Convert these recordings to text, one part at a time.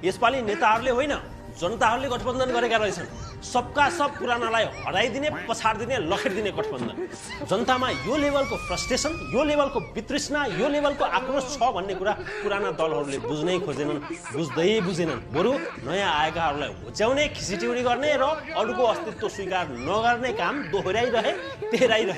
यसपालि नेताहरूले होइन जनताहरूले गठबन्धन गरेका रहेछन्। सबका सब पुरानालाई हराइदिने पछाडिदिने लखेटिदिने गठबन्धन। जनतामा यो लेभलको फ्रस्ट्रेसन, यो लेभलको वितृष्णा, यो लेभलको आक्रोश छ भन्ने कुरा पुराना दलहरूले बुझ्नै खोजेनन्, बुझेनन्। बरु नयाँ आएकाहरूलाई हुच्याउने, खिसिटिउरी गर्ने र अरूको अस्तित्व स्वीकार नगर्ने काम दोहोऱ्याइरहे।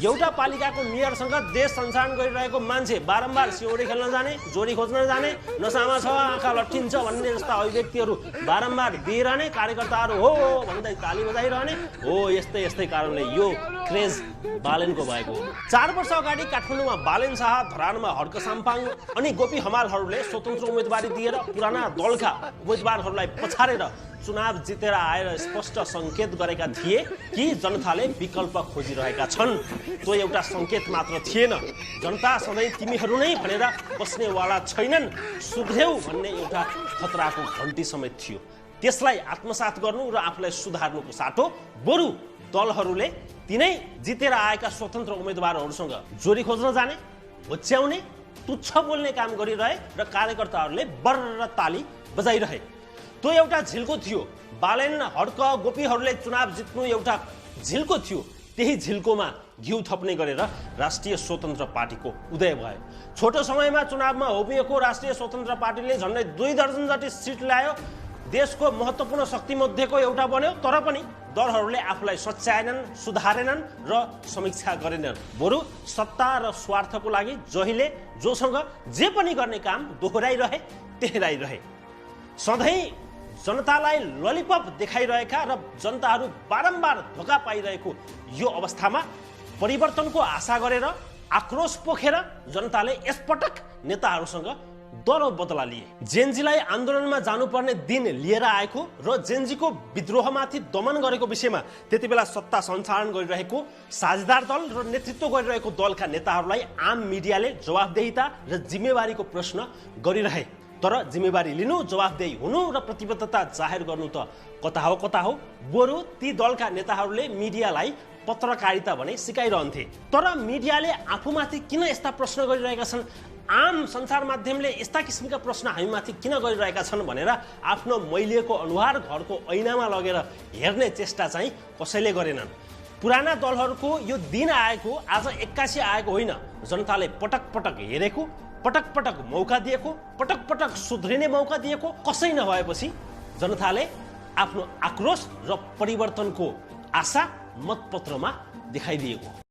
एउटा पालिकाको मेयरसँग देश सञ्चालन गरिरहेको मान्छे बारम्बार सिउँडी खेल्न जाने, जोडी खोज्न जाने, नसामा छ आँखा लट्ठिन्छ भन्ने जस्ता अभिव्यक्तिहरू बारम्बार दिइरहने, कार्यकर्ताहरू हो भन्दै ताली बजाइरहने हो। यस्तै कारणले यो क्रेज बालेनको भएको हो। 4 वर्ष अगाडि काठमाडौँमा बालेन शाह, धरानमा हड्क साम्पाङ अनि गोपी हमालहरूले स्वतन्त्र उम्मेदवारी दिएर पुराना दलका उम्मेदवारहरूलाई पछारेर चुनाव जितेर आएर स्पष्ट सङ्केत गरेका थिए कि जनताले विकल्प खोजिरहेका छन्। त्यो एउटा सङ्केत मात्र थिएन, जनता सधैँ तिमीहरू नै भनेर बस्नेवाला छैनन्, सुध्रेऊ भन्ने एउटा खतराको घन्टी समेत थियो। त्यसलाई आत्मसात गर्नु र आफूलाई सुधार्नुको साटो बरु दलहरूले तिनै जितेर आएका स्वतन्त्र उम्मेदवारहरूसँग जोडी खोज्न जाने, होच्याउने, तुच्छ बोल्ने काम गरिरहे र कार्यकर्ताहरूले बर्र ताली बजाइरहे। त्यो एउटा झिल्को थियो। बालेन, हड्क, गोपीहरूले चुनाव जित्नु एउटा झिल्को थियो। त्यही झिल्कोमा घिउ थप्ने गरेर राष्ट्रिय स्वतन्त्र पार्टीको उदय भयो। छोटो समयमा चुनावमा उभिएको राष्ट्रिय स्वतन्त्र पार्टीले झन्डै 2 दर्जन जति सिट ल्यायो, देशको महत्त्वपूर्ण शक्ति मध्येको एउटा बन्यो। तर पनि दलहरूले आफूलाई सच्याएनन्, सुधारेनन् र समीक्षा गरेनन्। बरु सत्ता र स्वार्थको लागि जहिले जोसँग जे पनि गर्ने काम दोहोऱ्याइरहे। सधैँ जनतालाई ललिपप देखाइरहेका र जनताहरू बारम्बार धोका पाइरहेको यो अवस्थामा परिवर्तनको आशा गरेर, आक्रोश पोखेर जनताले यसपटक नेताहरूसँग दरो बदला लिए। जेनजीलाई आन्दोलनमा जानुपर्ने दिन लिएर आएको र जेनजीको विद्रोहमाथि दमन गरेको विषयमा त्यति बेला सत्ता सञ्चालन गरिरहेको साझेदार दल र नेतृत्व गरिरहेको दलका नेताहरूलाई आम मिडियाले जवाफदेहिता र जिम्मेवारीको प्रश्न गरिरहे। तर जिम्मेवारी लिनु, जवाफदेही हुनु र प्रतिबद्धता जाहेर गर्नु त कता हो। बरु ती दलका नेताहरूले मिडियालाई पत्रकारिता भने सिकाइरहन्थे। तर मिडियाले आफूमाथि किन यस्ता प्रश्न गरिरहेका छन्, आम सञ्चार माध्यमले यस्ता किसिमका प्रश्न हामीमाथि किन गरिरहेका छन् भनेर आफ्नो मैलिएको अनुहार घरको ऐनामा लगेर हेर्ने चेष्टा चाहिँ कसैले गरेनन्। पुराना दलहरूको यो दिन आएको आज 81 आएको होइन। जनताले पटक पटक हेरेको, पटक पटक मौका दिएको, पटक पटक सुध्रिने मौका दिएको कसै नभएपछि जनताले आफ्नो आक्रोश र परिवर्तनको आशा मतपत्रमा देखाइदिएको।